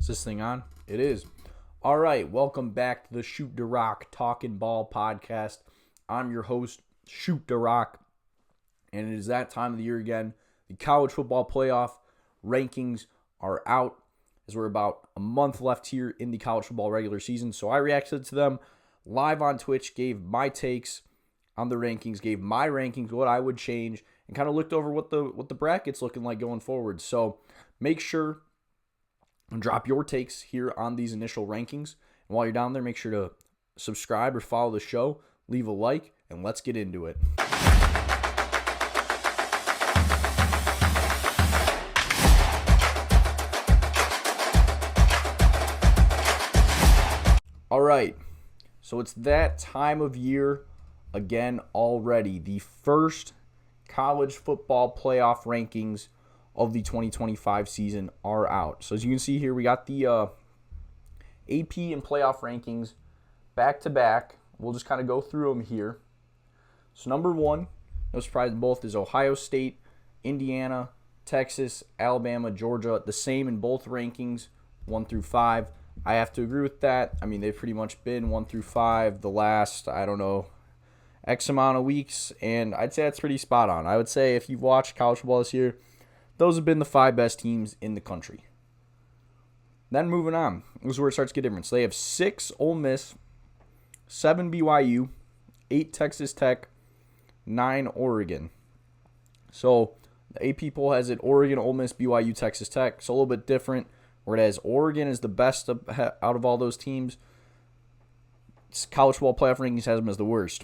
Is this thing on? It is. All right, welcome back to the Shoot DaRock Talking Ball podcast. I'm your host, Shoot DaRock, and it is that time of the year again. The college football playoff rankings are out as we're about a month left here in the college football regular season. So I reacted to them live on Twitch, gave my takes on the rankings, gave my rankings, what I would change, and kind of looked over what the bracket's looking like going forward. So make sure and drop your takes here on these initial rankings. And while you're down there, make sure to subscribe or follow the show, leave a like, and let's get into it. All right, so it's that time of year again already. The first college football playoff rankings of the 2025 season are out. So as you can see here, we got the AP and playoff rankings back to back. We'll just kind of go through them here. So number one, no surprise in both, is Ohio State, Indiana, Texas, Alabama, Georgia. The same in both rankings, 1 through 5. I have to agree with that. I mean, they've pretty much been 1 through 5 the last, X amount of weeks, and I'd say that's pretty spot on. I would say if you've watched college football this year, those have been the 5 best teams in the country. Then moving on, this is where it starts to get different. So they have 6 Ole Miss, 7 BYU, 8 Texas Tech, 9 Oregon. So the AP poll has it Oregon, Ole Miss, BYU, Texas Tech. It's a little bit different, whereas Oregon is the best out of all those teams. College football playoff rankings has them as the worst,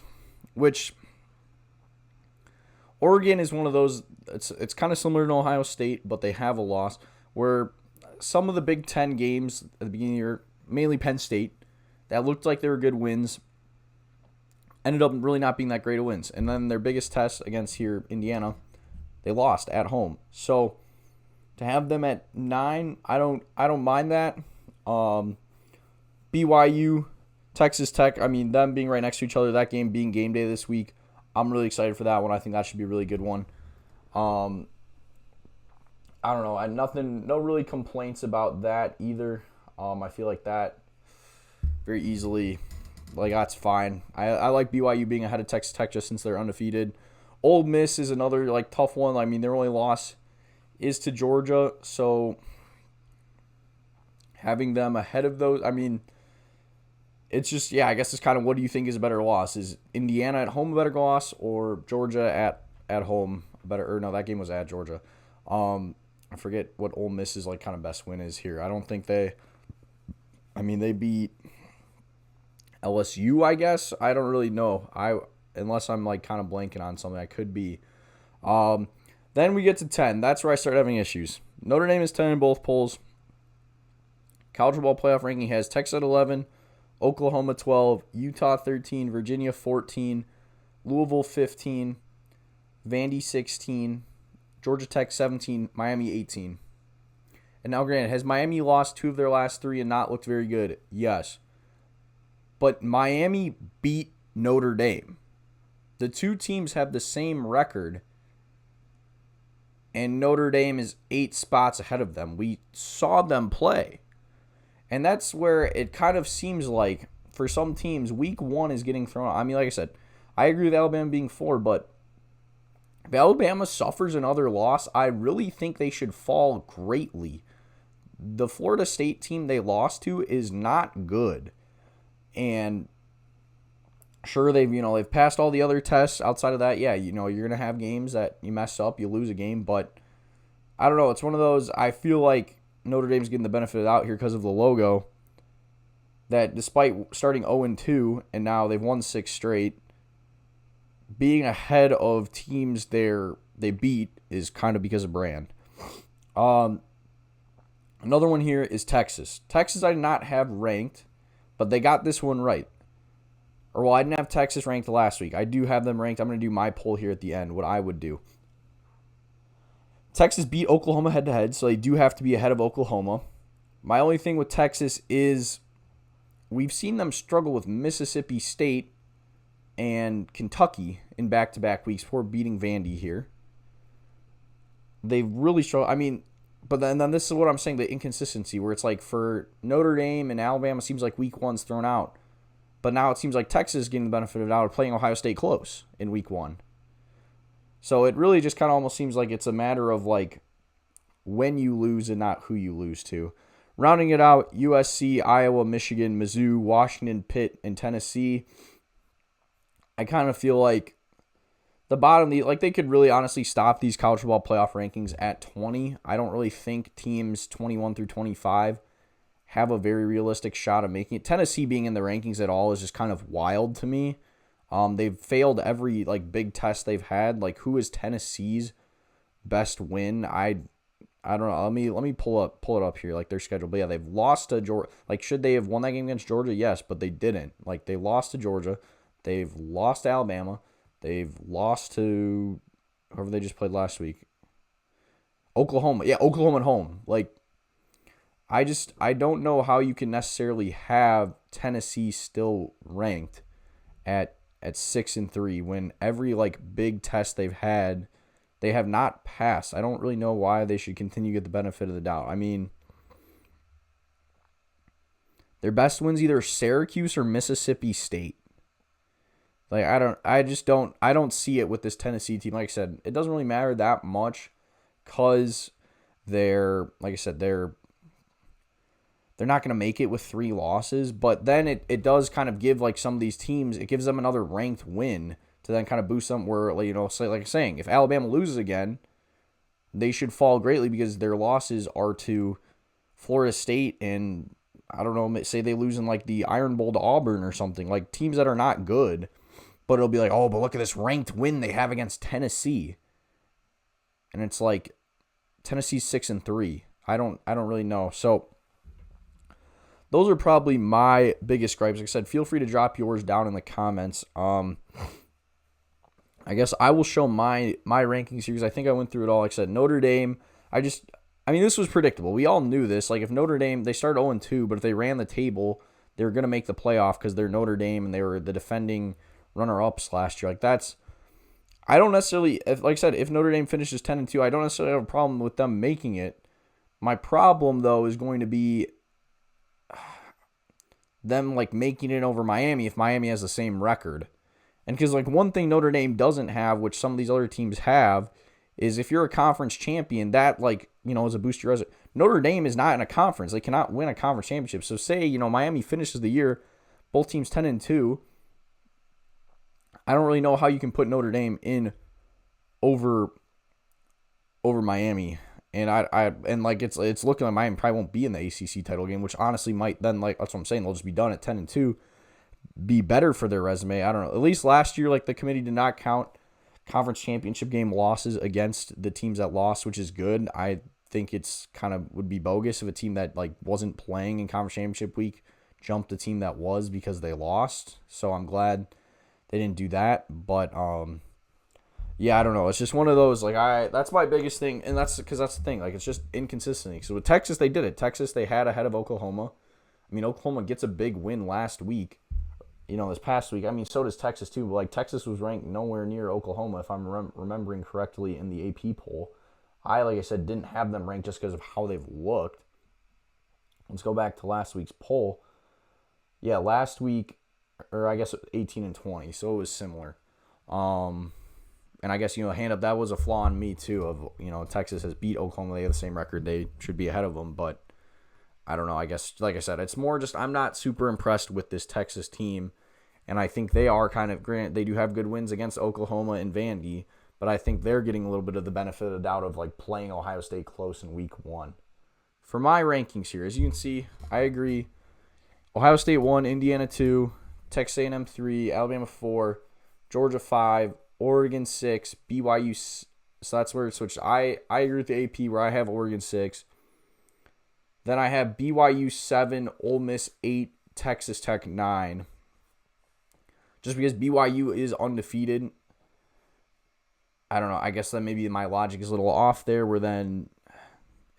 which Oregon is one of those, it's kind of similar to Ohio State, but they have a loss, where some of the Big Ten games at the beginning of the year, mainly Penn State, that looked like they were good wins, ended up really not being that great of wins. And then their biggest test against here, Indiana, they lost at home. So to have them at 9, I don't mind that. BYU, Texas Tech, I mean, them being right next to each other, that game being game day this week, I'm really excited for that one. I think that should be a really good one. I don't know. No really complaints about that either. I feel like that very easily, that's fine. I like BYU being ahead of Texas Tech just since they're undefeated. Ole Miss is another tough one. I mean, their only loss is to Georgia, so having them ahead of those, I mean, it's just, I guess it's kind of, what do you think is a better loss? Is Indiana at home a better loss, or Georgia at home a better? Or no, that game was at Georgia. I forget what Ole Miss's kind of best win is here. I don't think they beat LSU, I guess. I don't really know. Unless I'm kind of blanking on something, I could be. Then we get to 10. That's where I start having issues. Notre Dame is 10 in both polls. College football playoff ranking has Texas at 11, Oklahoma 12, Utah 13, Virginia 14, Louisville 15, Vandy 16, Georgia Tech 17, Miami 18. And now granted, has Miami lost 2 of their last 3 and not looked very good? Yes. But Miami beat Notre Dame. The 2 teams have the same record, and Notre Dame is 8 spots ahead of them. We saw them play. And that's where it kind of seems like, for some teams, week 1 is getting thrown out. I mean, like I said, I agree with Alabama being 4, but if Alabama suffers another loss, I really think they should fall greatly. The Florida State team they lost to is not good. And sure, they've passed all the other tests. Outside of that, you're going to have games that you mess up, you lose a game, but I don't know. It's one of those, I feel like Notre Dame's getting the benefit of the doubt here because of the logo, that despite starting 0-2 and now they've won 6 straight, being ahead of teams they beat is kind of because of brand. Another one here is Texas. Texas I did not have ranked, but they got this one right. I didn't have Texas ranked last week. I do have them ranked. I'm going to do my poll here at the end, what I would do. Texas beat Oklahoma head-to-head, so they do have to be ahead of Oklahoma. My only thing with Texas is we've seen them struggle with Mississippi State and Kentucky in back-to-back weeks before beating Vandy here. They've really struggled. I mean, but then this is what I'm saying, the inconsistency, where it's like for Notre Dame and Alabama, seems like week one's thrown out. But now it seems like Texas is getting the benefit of the doubt of playing Ohio State close in week one. So it really just kind of almost seems like it's a matter of like when you lose and not who you lose to. Rounding it out, USC, Iowa, Michigan, Mizzou, Washington, Pitt, and Tennessee. I kind of feel like the bottom, like they could really honestly stop these college football playoff rankings at 20. I don't really think teams 21 through 25 have a very realistic shot of making it. Tennessee being in the rankings at all is just kind of wild to me. They've failed every like big test they've had. Like, who is Tennessee's best win? I don't know. Let me pull it up here, like their schedule. But yeah, they've lost to Georgia. Like, should they have won that game against Georgia? Yes, but they didn't. Like, they lost to Georgia. They've lost to Alabama. They've lost to whoever they just played last week. Oklahoma. Yeah, Oklahoma at home. Like, I don't know how you can necessarily have Tennessee still ranked at 6-3 when every like big test they've had, they have not passed. I don't really know why they should continue to get the benefit of the doubt. I mean, their best wins either Syracuse or Mississippi State. Like, I don't see it with this Tennessee team. Like I said, it doesn't really matter that much because they're not going to make it with 3 losses, but then it does kind of give like some of these teams, it gives them another ranked win to then kind of boost them where, like, you know, say, like I'm saying, if Alabama loses again, they should fall greatly because their losses are to Florida State and, I don't know, say they lose in like the Iron Bowl to Auburn or something, like teams that are not good, but it'll be like, oh, but look at this ranked win they have against Tennessee. And it's like Tennessee's 6-3. I don't really know. So those are probably my biggest gripes. Like I said, feel free to drop yours down in the comments. I guess I will show my rankings here because I think I went through it all. Like I said, Notre Dame, this was predictable. We all knew this. Like, if Notre Dame, they started 0-2, but if they ran the table, they were going to make the playoff because they're Notre Dame and they were the defending runner-ups last year. Like, I don't necessarily, like I said, if Notre Dame finishes 10-2, I don't necessarily have a problem with them making it. My problem, though, is going to be them like making it over Miami if Miami has the same record. And because like one thing Notre Dame doesn't have, which some of these other teams have, is if you're a conference champion, that like, you know, is a boost to your resume. Notre Dame is not in a conference. They cannot win a conference championship. So say, you know, Miami finishes the year, both teams 10-2. I don't really know how you can put Notre Dame in over Miami. And and like it's looking like Miami probably won't be in the ACC title game, which honestly might then, like, that's what I'm saying, they'll just be done at 10-2, be better for their resume. I don't know. At least last year, like, the committee did not count conference championship game losses against the teams that lost, which is good. I think it's kind of would be bogus if a team that like wasn't playing in conference championship week jumped a team that was because they lost. So I'm glad they didn't do that. But yeah, I don't know. It's just one of those, like, that's my biggest thing, and that's because that's the thing. Like, it's just inconsistency. So with Texas, they did it. Texas, they had ahead of Oklahoma. I mean, Oklahoma gets a big win last week, you know, this past week. I mean, so does Texas, too. But, like, Texas was ranked nowhere near Oklahoma, if I'm remembering correctly, in the AP poll. Like I said, didn't have them ranked just because of how they've looked. Let's go back to last week's poll. Yeah, last week, or I guess 18-20, so it was similar. And I guess, you know, hand up, that was a flaw in me, too, of, you know, Texas has beat Oklahoma. They have the same record. They should be ahead of them. But I don't know. I guess, like I said, it's more just I'm not super impressed with this Texas team. And I think they are kind of, granted, they do have good wins against Oklahoma and Vandy. But I think they're getting a little bit of the benefit of the doubt of, like, playing Ohio State close in week 1. For my rankings here, as you can see, I agree. Ohio State 1, Indiana 2, Texas A&M 3, Alabama 4, Georgia 5, Oregon 6, BYU, so that's where it switched. I agree with the AP where I have Oregon 6. Then I have BYU 7, Ole Miss 8, Texas Tech 9. Just because BYU is undefeated, I don't know. I guess that maybe my logic is a little off there, where then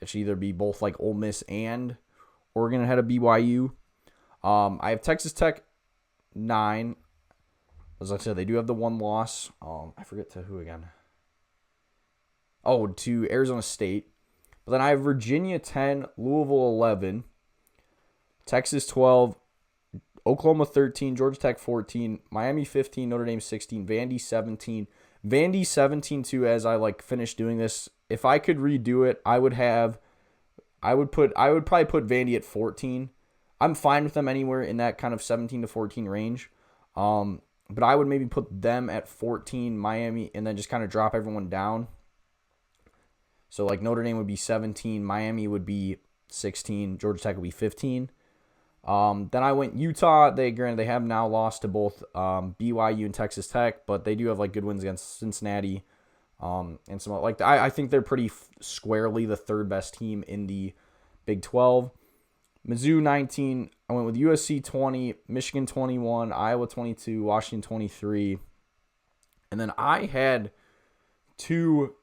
it should either be both like Ole Miss and Oregon ahead of BYU. I have Texas Tech 9. As I said, they do have the one loss. I forget to who again. Oh, to Arizona State. But then I have Virginia 10, Louisville 11, Texas 12, Oklahoma 13, Georgia Tech 14, Miami 15, Notre Dame 16, Vandy 17. Vandy 17 too, as I finish doing this. If I could redo it, I would probably put Vandy at 14. I'm fine with them anywhere in that kind of 17 to 14 range. But I would maybe put them at 14, Miami, and then just kind of drop everyone down. So Notre Dame would be 17, Miami would be 16, Georgia Tech would be 15. Then I went Utah. They have now lost to both BYU and Texas Tech, but they do have good wins against Cincinnati. And some I think they're pretty squarely the third best team in the Big 12. Mizzou 19. I went with USC 20, Michigan 21, Iowa 22, Washington 23. And then I had two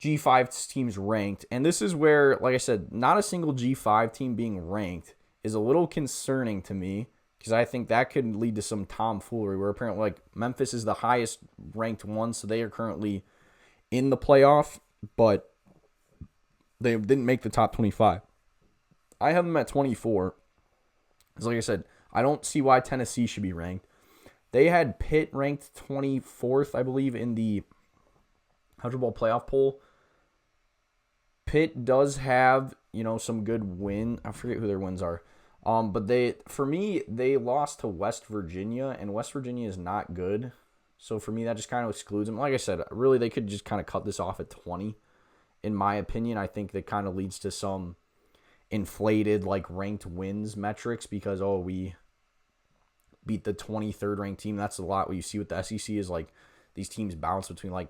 G5 teams ranked. And this is where, like I said, not a single G5 team being ranked is a little concerning to me, because I think that could lead to some tomfoolery where apparently Memphis is the highest ranked one, so they are currently in the playoff, but they didn't make the top 25. I have them at 24. Because like I said, I don't see why Tennessee should be ranked. They had Pitt ranked 24th, I believe, in the 100 Ball playoff poll. Pitt does have, some good win. I forget who their wins are. But they lost to West Virginia, and West Virginia is not good. So for me, that just kind of excludes them. Like I said, really, they could just kind of cut this off at 20. In my opinion, I think that kind of leads to some inflated, ranked wins metrics because, we beat the 23rd ranked team. That's a lot what you see with the SEC is, these teams bounce between,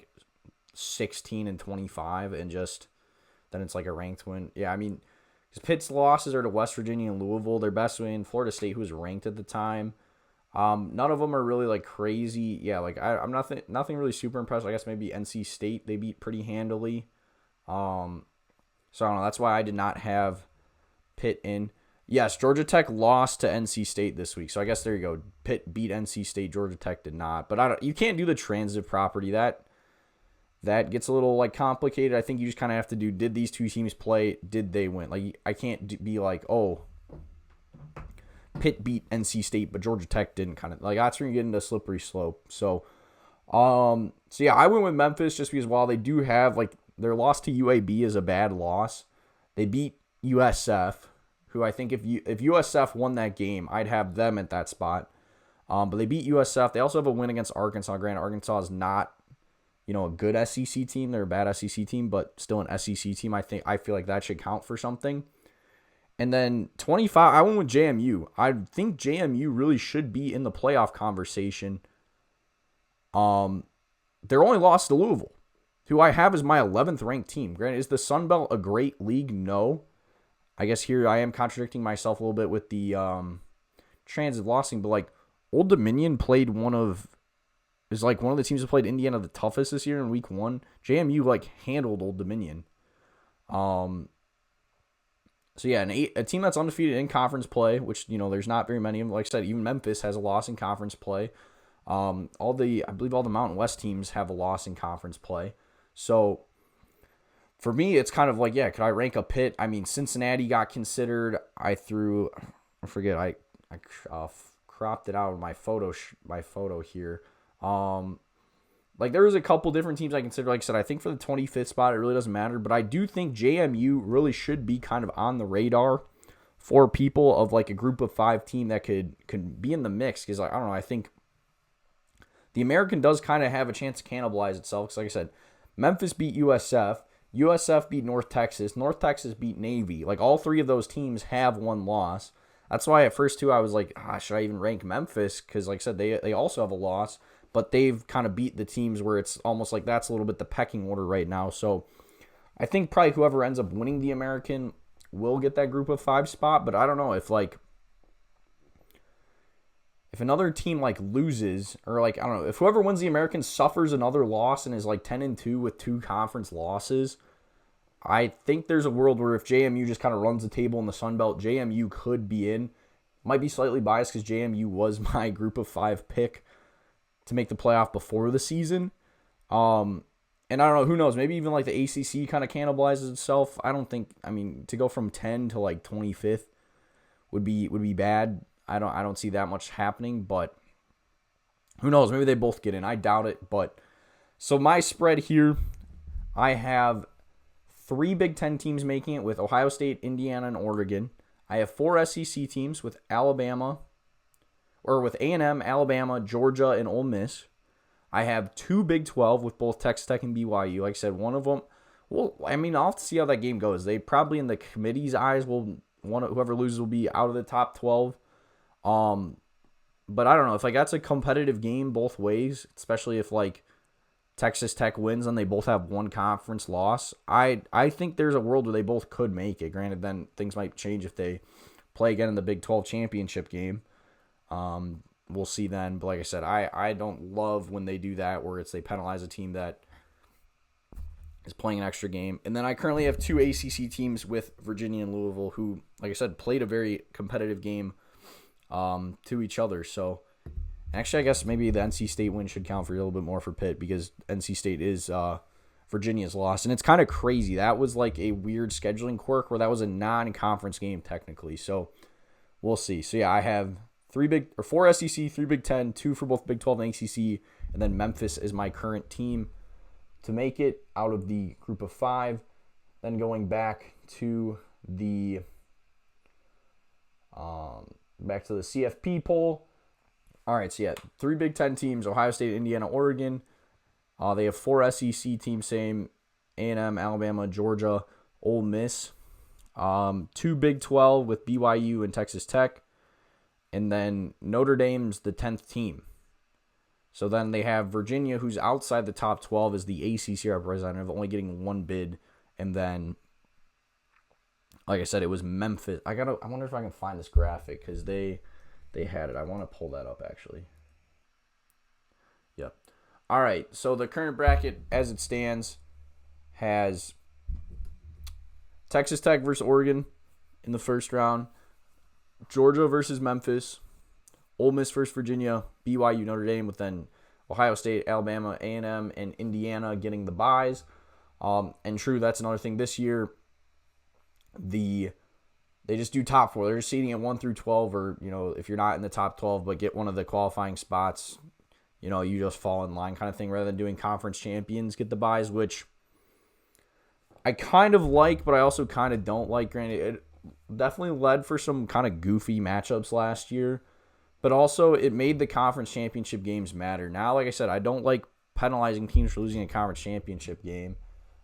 16 and 25, and just then it's, a ranked win. Yeah, I mean, because Pitt's losses are to West Virginia and Louisville. Their best win, Florida State, who was ranked at the time. None of them are really crazy. Yeah, I'm nothing really super impressed. I guess maybe NC State they beat pretty handily. So I don't know. That's why I did not have Pitt in. Yes, Georgia Tech lost to NC State this week. So I guess there you go. Pitt beat NC State. Georgia Tech did not. But you can't do the transitive property. That gets a little complicated. I think you just kind of have to do, did these two teams play? Did they win? I can't be Pitt beat NC State, but Georgia Tech didn't, kind of that's where you get into a slippery slope. So yeah, I went with Memphis just because while they do have their loss to UAB is a bad loss, they beat USF, who I think if USF won that game, I'd have them at that spot. But they beat USF. They also have a win against Arkansas. Granted, Arkansas is not a good SEC team. They're a bad SEC team, but still an SEC team. I feel like that should count for something. And then 25, I went with JMU. I think JMU really should be in the playoff conversation. Their only loss to Louisville, who I have as my 11th ranked team. Granted, is the Sun Belt a great league? No. I guess here I am contradicting myself a little bit with the transit lossing, but Old Dominion played one of the teams that played Indiana the toughest this year in week 1. JMU handled Old Dominion. So yeah, a team that's undefeated in conference play, which there's not very many of them. Like I said, even Memphis has a loss in conference play. I believe all the Mountain West teams have a loss in conference play. So for me, it's kind of could I rank a Pitt? I mean, Cincinnati got considered. I cropped it out of my photo here. There was a couple different teams I considered. Like I said, I think for the 25th spot, it really doesn't matter. But I do think JMU really should be kind of on the radar for people of a group of 5 team that could be in the mix. Because I don't know, I think the American does kind of have a chance to cannibalize itself. Because like I said, Memphis beat USF. USF beat North Texas. North Texas beat Navy. All 3 of those teams have one loss. That's why at first too I was should I even rank Memphis? Because like I said, they also have a loss, but they've kind of beat the teams where it's almost that's a little bit the pecking order right now. So I think probably whoever ends up winning the American will get that group of 5 spot. But I don't know if if another team loses, or I don't know, if whoever wins the American suffers another loss and is 10-2 with 2 conference losses, I think there's a world where if JMU just kind of runs the table in the Sun Belt, JMU could be in. Might be slightly biased because JMU was my group of 5 pick to make the playoff before the season. And And I don't know, who knows? Maybe even like the ACC kind of cannibalizes itself. I don't think. I mean, to go from 10 to like 25th would be bad. I don't see that much happening, but who knows? Maybe they both get in. I doubt it. But so my spread here, I have 3 Big Ten teams making it with Ohio State, Indiana, and Oregon. I have 4 SEC teams with A&M, Alabama, Georgia, and Ole Miss. I have 2 Big 12 with both Texas Tech and BYU. Like I said, one of them, well, I mean, I'll have to see how that game goes. They probably, in the committee's eyes, whoever loses will be out of the top 12. But I don't know. If like that's a competitive game both ways, especially if like Texas Tech wins and they both have one conference loss, I think there's a world where they both could make it. Granted, then things might change if they play again in the Big 12 championship game. We'll see then. But like I said, I don't love when they do that, where they penalize a team that is playing an extra game. And then I currently have 2 ACC teams with Virginia and Louisville, who, like I said, played a very competitive game to each other. So actually, I guess maybe the NC State win should count for a little bit more for Pitt, because NC State is Virginia's loss. And it's kind of crazy. That was like a weird scheduling quirk where that was a non-conference game technically. So we'll see. So yeah, I have 4 SEC, 3 Big Ten, 2 for both Big 12 and ACC, and then Memphis is my current team to make it out of the group of 5. Then going back to the CFP poll. All right, so yeah, 3 Big Ten teams: Ohio State, Indiana, Oregon. They have 4 SEC teams, same: A&M, Alabama, Georgia, Ole Miss. 2 Big 12 with BYU and Texas Tech. And then Notre Dame's the 10th team. So then they have Virginia, who's outside the top 12, as the ACC representative, only getting 1 bid. And then, like I said, it was Memphis. I wonder if I can find this graphic, because they had it. I want to pull that up, actually. Yep. All right, so the current bracket, as it stands, has Texas Tech versus Oregon in the first round, Georgia versus Memphis, Ole Miss versus Virginia, BYU, Notre Dame, with then Ohio State, Alabama, A&M, and Indiana getting the byes. And true, that's another thing. This year, they just do top 4. They're just seeding at 1 through 12, or, if you're not in the top 12 but get one of the qualifying spots, you just fall in line kind of thing, rather than doing conference champions get the byes, which I kind of like, but I also kind of don't like. Granted, it definitely led for some kind of goofy matchups last year, but also it made the conference championship games matter. Now, like I said, I don't like penalizing teams for losing a conference championship game.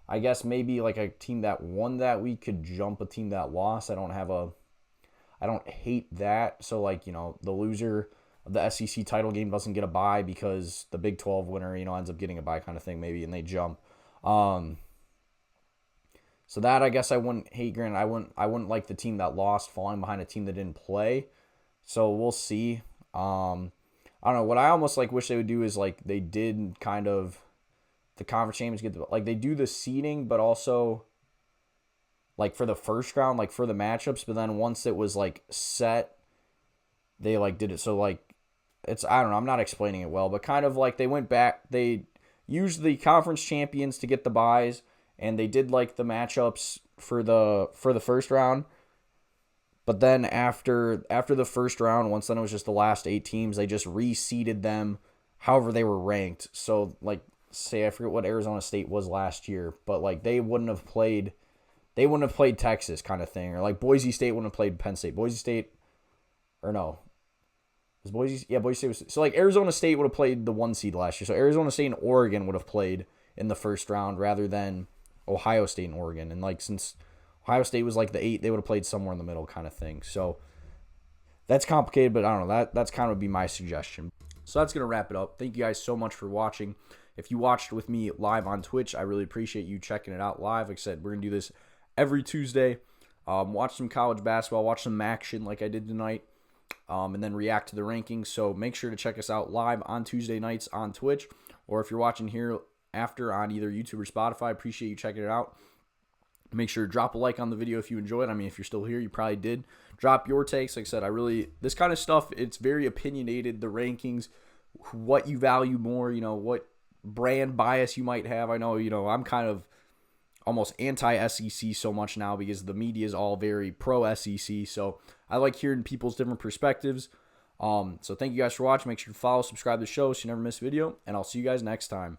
I guess maybe like a team that won that week could jump a team that lost. I don't hate that. So like, the loser of the SEC title game doesn't get a bye because the Big 12 winner, ends up getting a bye kind of thing maybe, and they jump. So that, I guess I wouldn't hate. Granted, I wouldn't like the team that lost falling behind a team that didn't play. So we'll see. I don't know. What I almost wish they would do is they did kind of the conference champions get they do the seeding, but also for the first round, for the matchups. But then once it was set, they did it. So it's, I don't know. I'm not explaining it well, but kind of they went back. They used the conference champions to get the byes. And they did the matchups for the first round. But then after the first round, once then it was just the last 8 teams, they just reseeded them however they were ranked. So say I forget what Arizona State was last year, but they wouldn't have played Texas kind of thing, or Boise State wouldn't have played Penn State. Boise State, or no. Boise State was, so Arizona State would have played the 1 seed last year. So Arizona State and Oregon would have played in the first round rather than Ohio State and Oregon. And since Ohio State was the 8, they would have played somewhere in the middle kind of thing. So that's complicated, but I don't know. That's kind of would be my suggestion. So that's going to wrap it up. Thank you guys so much for watching. If you watched with me live on Twitch, I really appreciate you checking it out live. Like I said, we're going to do this every Tuesday. Watch some college basketball, watch some action like I did tonight, and then react to the rankings. So make sure to check us out live on Tuesday nights on Twitch, or if you're watching here after on either YouTube or Spotify, I appreciate you checking it out. Make sure to drop a like on the video if you enjoyed. I mean, if you're still here, you probably did. Drop your takes. Like I said, this kind of stuff, it's very opinionated, the rankings, what you value more, what brand bias you might have. I know, I'm kind of almost anti-SEC so much now because the media is all very pro-SEC. So I like hearing people's different perspectives. So thank you guys for watching. Make sure to follow, subscribe to the show so you never miss a video, and I'll see you guys next time.